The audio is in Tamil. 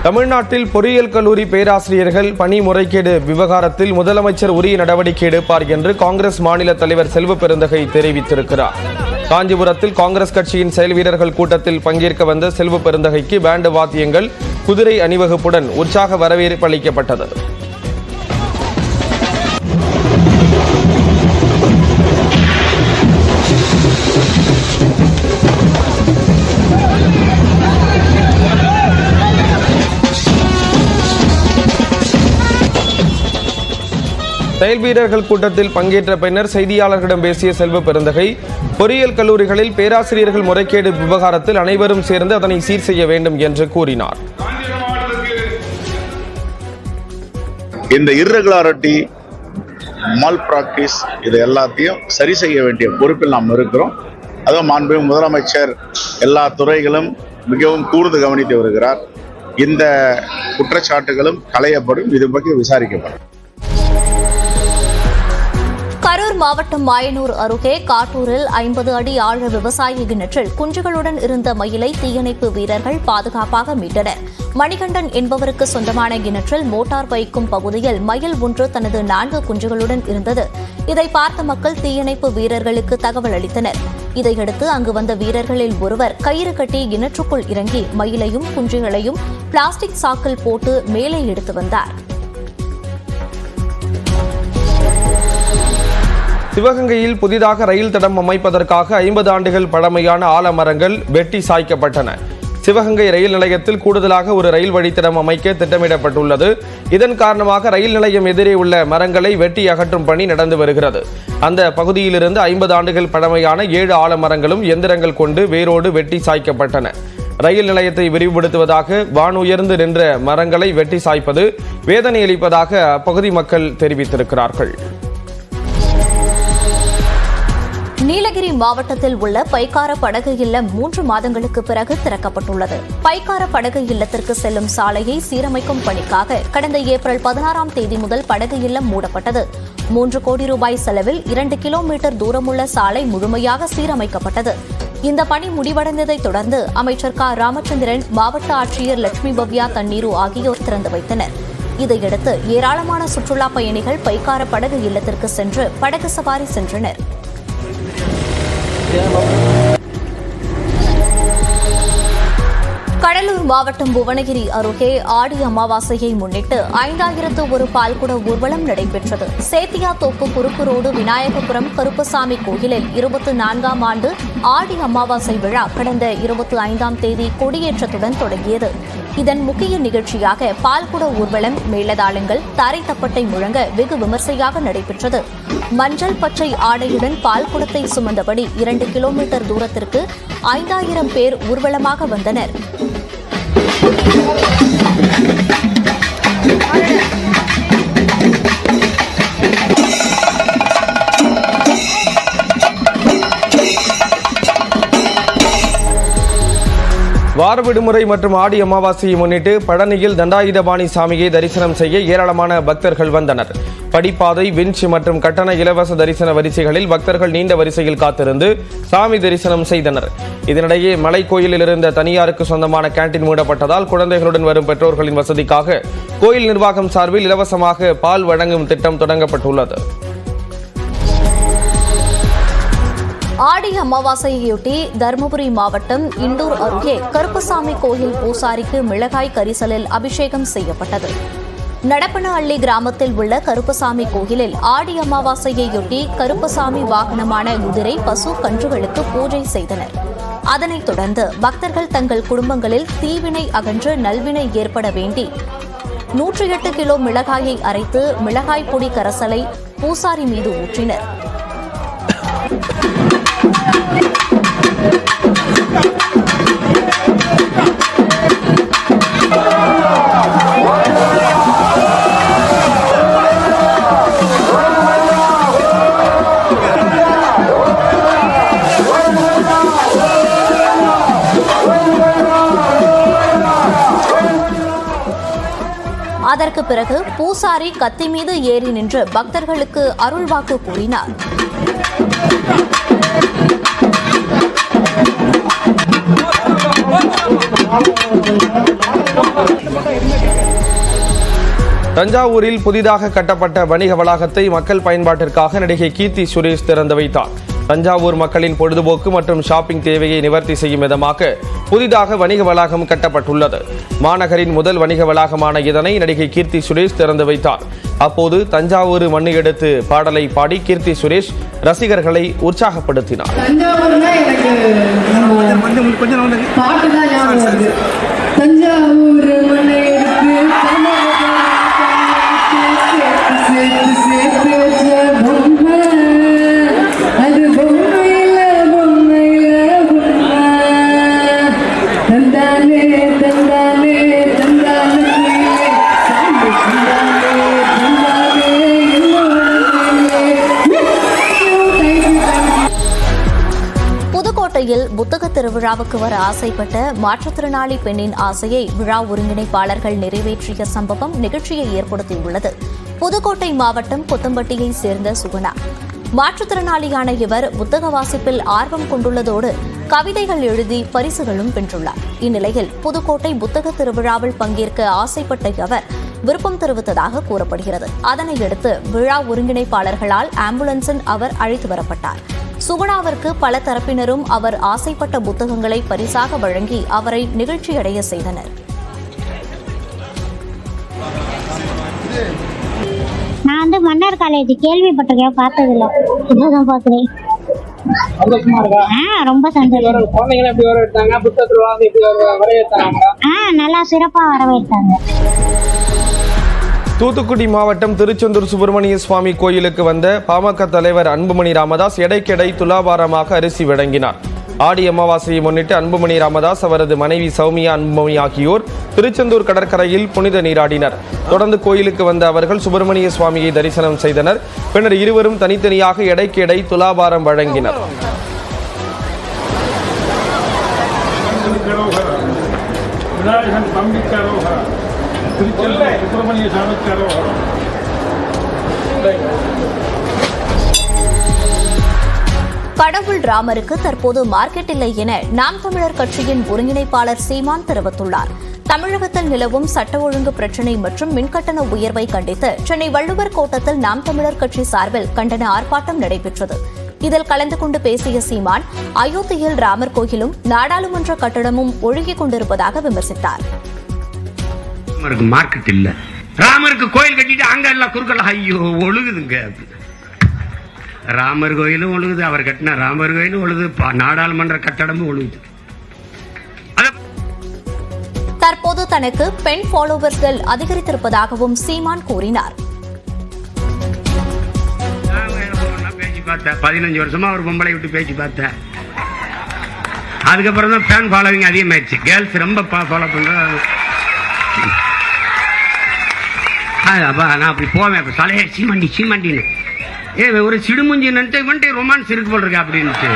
தமிழ்நாட்டில் பொறியியல் கல்லூரி பேராசிரியர்கள் பணி முறைகேடு விவகாரத்தில் முதலமைச்சர் உரிய நடவடிக்கை எடுப்பார் என்று காங்கிரஸ் மாநில தலைவர் செல்வ பெருந்தகை தெரிவித்திருக்கிறார். காஞ்சிபுரத்தில் காங்கிரஸ் கட்சியின் செயல் வீரர்கள் கூட்டத்தில் பங்கேற்க வந்த செல்வ பெருந்தகைக்கு பேண்டு வாத்தியங்கள், குதிரை அணிவகுப்புடன் உற்சாக வரவேற்பு அளிக்கப்பட்டது. செயல் வீரர்கள் கூட்டத்தில் பங்கேற்ற பின்னர் செய்தியாளர்களிடம் பேசிய செல்வ பெருந்தகை, பொறியியல் கல்லூரிகளில் பேராசிரியர்கள் முறைகேடு விவகாரத்தில் அனைவரும் சேர்ந்து அதனை சீர் செய்ய வேண்டும் என்று கூறினார். இந்த இர்ரெகுலாரிட்டி, மால் பிராக்டிஸ், இது எல்லாத்தையும் சரி செய்ய வேண்டிய பொறுப்பில் நாம் இருக்கிறோம். அதுவும் மாண்புமிகு முதலமைச்சர் எல்லா துறைகளும் மிகவும் கூர்ந்து கவனித்து வருகிறார். இந்த குற்றச்சாட்டுகளும் களையப்படும், இது பற்றி விசாரிக்கப்படும். கரூர் மாவட்டம் மாயனூர் அருகே காட்டூரில் 50 அடி ஆழ விவசாய கிணற்றில் குஞ்சுகளுடன் இருந்த மயிலை தீயணைப்பு வீரர்கள் பாதுகாப்பாக மீட்டனர். மணிகண்டன் என்பவருக்கு சொந்தமான கிணற்றில் மோட்டார் வைக்கும் பகுதியில் மயில் ஒன்று தனது 4 குஞ்சுகளுடன் இருந்தது. இதை பார்த்த மக்கள் தீயணைப்பு வீரர்களுக்கு தகவல் அளித்தனர். இதையடுத்து அங்கு வந்த வீரர்களில் ஒருவர் கயிறு கட்டி கிணற்றுக்குள் இறங்கி மயிலையும் குஞ்சுகளையும் பிளாஸ்டிக் சாக்கில் போட்டு மேலே எடுத்து வந்தார். சிவகங்கையில் புதிதாக ரயில் தடம் அமைப்பதற்காக 50 ஆண்டுகள் பழமையான ஆலமரங்கள் வெட்டி சாய்க்கப்பட்டன. சிவகங்கை ரயில் நிலையத்தில் கூடுதலாக ஒரு ரயில் வழித்தடம் அமைக்க திட்டமிடப்பட்டுள்ளது. இதன் காரணமாக ரயில் நிலையம் எதிரே உள்ள மரங்களை வெட்டி அகற்றும் பணி நடந்து வருகிறது. அந்த பகுதியிலிருந்து 50 ஆண்டுகள் பழமையான 7 ஆலமரங்களும் எந்திரங்கள் கொண்டு வேரோடு வெட்டி சாய்க்கப்பட்டன. ரயில் நிலையத்தை விரிவுபடுத்துவதாக வானுயர்ந்து நின்ற மரங்களை வெட்டி சாய்ப்பது வேதனை அளிப்பதாக அப்பகுதி மக்கள் தெரிவித்திருக்கிறார்கள். நீலகிரி மாவட்டத்தில் உள்ள பைக்கார படகு இல்லம் 3 மாதங்களுக்கு பிறகு திறக்கப்பட்டுள்ளது. பைக்கார படகு இல்லத்திற்கு செல்லும் சாலையை சீரமைக்கும் பணிக்காக கடந்த ஏப்ரல் 16ஆம் தேதி முதல் படகு இல்லம் மூடப்பட்டது. 3 கோடி ரூபாய் செலவில் 2 கிலோமீட்டர் தூரமுள்ள சாலை முழுமையாக சீரமைக்கப்பட்டது. இந்த பணி முடிவடைந்ததை தொடர்ந்து அமைச்சர் க. ராமச்சந்திரன், மாவட்ட ஆட்சியர் லட்சுமி பவ்யா தண்ணீரு ஆகியோர் திறந்து வைத்தனர். இதையடுத்து ஏராளமான சுற்றுலா பயணிகள் பைக்கார படகு இல்லத்திற்கு சென்று படகு சவாரி சென்றனர். கடலூர் மாவட்டம் புவனகிரி அருகே ஆடி அமாவாசையை முன்னிட்டு 5001 பால்குட ஊர்வலம் நடைபெற்றது. சேத்தியாத்தோப்பு குறுக்கு ரோடு விநாயகபுரம் கருப்பசாமி கோயிலில் 24ஆம் ஆண்டு ஆடி அமாவாசை விழா கடந்த 25ஆம் தேதி கொடியேற்றத்துடன் தொடங்கியது. இதன் முக்கிய நிகழ்ச்சியாக பால்குட ஊர்வலம், மேளதாளங்கள், தாரை தப்பட்டை முழங்க வெகு விமர்சையாக நடைபெற்றது. மஞ்சள் பச்சை ஆடையுடன் பால்குடத்தை சுமந்தபடி 2 கிலோமீட்டர் தூரத்திற்கு 5000 பேர் ஊர்வலமாக வந்தனர். வார விடுமுறை மற்றும் ஆடி அமாவாசையை முன்னிட்டு பழனியில் தண்டாயுதபாணி சாமியை தரிசனம் செய்ய ஏராளமான பக்தர்கள் வந்தனர். படிப்பாதை, விஞ்ச் மற்றும் கட்டண இலவச தரிசன வரிசைகளில் பக்தர்கள் நீண்ட வரிசையில் காத்திருந்து சாமி தரிசனம் செய்தனர். இதனிடையே மலைக்கோயிலில் இருந்த தனியாருக்கு சொந்தமான கேண்டீன் மூடப்பட்டதால் குழந்தைகளுடன் வரும் பெற்றோர்களின் வசதிக்காக கோயில் நிர்வாகம் சார்பில் இலவசமாக பால் வழங்கும் திட்டம் தொடங்கப்பட்டுள்ளது. ஆடி அமாவாசையொட்டி தருமபுரி மாவட்டம் இண்டூர் அருகே கருப்பசாமி கோயில் பூசாரிக்கு மிளகாய் கரிசலில் அபிஷேகம் செய்யப்பட்டது. நடப்பனஹள்ளி கிராமத்தில் உள்ள கருப்பசாமி கோயிலில் ஆடி அமாவாசையொட்டி கருப்பசாமி வாகனமான குதிரை, பசு, கன்றுகளுக்கு பூஜை செய்தனர். அதனைத் தொடர்ந்து பக்தர்கள் தங்கள் குடும்பங்களில் தீவினை அகன்று நல்வினை ஏற்பட வேண்டி 108 கிலோ மிளகாயை அரைத்து மிளகாய் பொடி கரைசலை பூசாரி மீது ஊற்றினர். அதற்கு பிறகு பூசாரி கத்தி மீது ஏறி நின்று பக்தர்களுக்கு அருள்வாக்கு கூறினார். தஞ்சாவூரில் புதிதாக கட்டப்பட்ட வணிக வளாகத்தை மக்கள் பயன்பாட்டிற்காக நடிகை கீர்த்தி சுரேஷ் திறந்து வைத்தார். தஞ்சாவூர் மக்களின் பொழுதுபோக்கு மற்றும் ஷாப்பிங் தேவையை நிவர்த்தி செய்யும் விதமாக புதிதாக வணிக வளாகம் கட்டப்பட்டுள்ளது. மாநகரின் முதல் வணிக வளாகமான இதனை நடிகை கீர்த்தி சுரேஷ் திறந்து வைத்தார். அப்போது தஞ்சாவூர் மண்ணு எடுத்து பாடலை பாடி கீர்த்தி சுரேஷ் ரசிகர்களை உற்சாகப்படுத்தினார். புதுக்கோட்டையில் புத்தக திருவிழாவுக்கு வர ஆசைப்பட்ட மாற்றுத்திறனாளி பெண்ணின் ஆசையை விழா ஒருங்கிணைப்பாளர்கள் நிறைவேற்றிய சம்பவம் நிகழ்ச்சியை ஏற்படுத்தியுள்ளது. புதுக்கோட்டை மாவட்டம் கொத்தம்பட்டியை சேர்ந்த சுகுணா மாற்றுத்திறனாளியான இவர் புத்தக வாசிப்பில் ஆர்வம் கொண்டுள்ளதோடு கவிதைகள் எழுதி பரிசுகளும் வென்றுள்ளார். இந்நிலையில் புதுக்கோட்டை புத்தக திருவிழாவில் பங்கேற்க ஆசைப்பட்ட அவர் விருப்பம் தெரிவித்ததாக கூறப்படுகிறது. அதனையடுத்து விழா ஒருங்கிணைப்பாளர்களால் ஆம்புலன்ஸில் அவர் அழைத்து வரப்பட்டார். சுகுணாவிற்கு பல தரப்பினரும் அவர் ஆசைப்பட்ட புத்தகங்களை பரிசாக வழங்கி அவரை நிகழ்ச்சியடைய செய்தனர். நான் மன்னர் காலேஜ் கேள்விப்பட்டிருக்கேன், பார்த்ததில்ல, இப்பதான் பாக்குறேன். ரொம்ப சந்தோஷம். நல்லா சிறப்பா வரவேற்றாங்க. தூத்துக்குடி மாவட்டம் திருச்செந்தூர் சுப்பிரமணிய சுவாமி கோயிலுக்கு வந்த பாமக தலைவர் அன்புமணி ராமதாஸ் எடைக்கெடை துலாபாரமாக அரிசி வழங்கினார். ஆடி அமாவாசையை முன்னிட்டு அன்புமணி ராமதாஸ் அவரது மனைவி சௌமியா அன்புமணி ஆகியோர் திருச்செந்தூர் கடற்கரையில் புனித நீராடினர். தொடர்ந்து கோயிலுக்கு வந்த அவர்கள் சுப்பிரமணிய சுவாமியை தரிசனம் செய்தனர். பின்னர் இருவரும் தனித்தனியாக எடைக்கு எடை துலாபாரம் வழங்கினர். கடவுள் ராமருக்கு தற்போது மார்க்கெட் இல்லை என நாம் தமிழர் கட்சியின் ஒருங்கிணைப்பாளர் சீமான் தெரிவித்துள்ளார். தமிழகத்தில் நிலவும் சட்ட ஒழுங்கு பிரச்சினை மற்றும் மின்கட்டண உயர்வை கண்டித்து சென்னை வள்ளுவர் கோட்டத்தில் நாம் தமிழர் கட்சி சார்பில் கண்டன ஆர்ப்பாட்டம் நடைபெற்றது. இதில் கலந்து கொண்டு பேசிய சீமான் அயோத்தியில் ராமர் கோயிலும் நாடாளுமன்ற கட்டடமும் ஒழுகிக் கொண்டிருப்பதாக விமர்சித்தார். மார்க்கெட் இல்ல, ராமருக்கு கோயில் கட்டிட்டு அங்க எல்லாம் குறுக்கல ஐயோ ஒழுகுதுங்க. ராமர் கோயிலும் ஒழுகுது, அவர் கட்டின ராமர் கோயிலும் ஒழுகுது, நாடாளுமன்ற கட்டடமும் ஒழுகுது. தற்போது தனக்கு பெண் ஃபாலோவர்ஸ்கள் அதிகரித்திருப்பதாகவும் சீமான் கூறினார். பேச்சு பார்த்தேன், 15 வருஷமா ஒரு பொம்பளை விட்டு பேச்சு பார்த்தேன். அதுக்கப்புறம் தான் ஃபேன் ஃபாலோவிங் அதிகமாயிடுச்சு. கேர்ள்ஸ் ரொம்ப ஃபாலோ பண்றாங்க. நான் அப்படி போவேன், தலையை சீமண்டின்னு ஒரு சிடுமுஞ்சி நினைச்சு ரொமான்ஸ் இருக்கு போல் இருக்கு அப்படின்ட்டு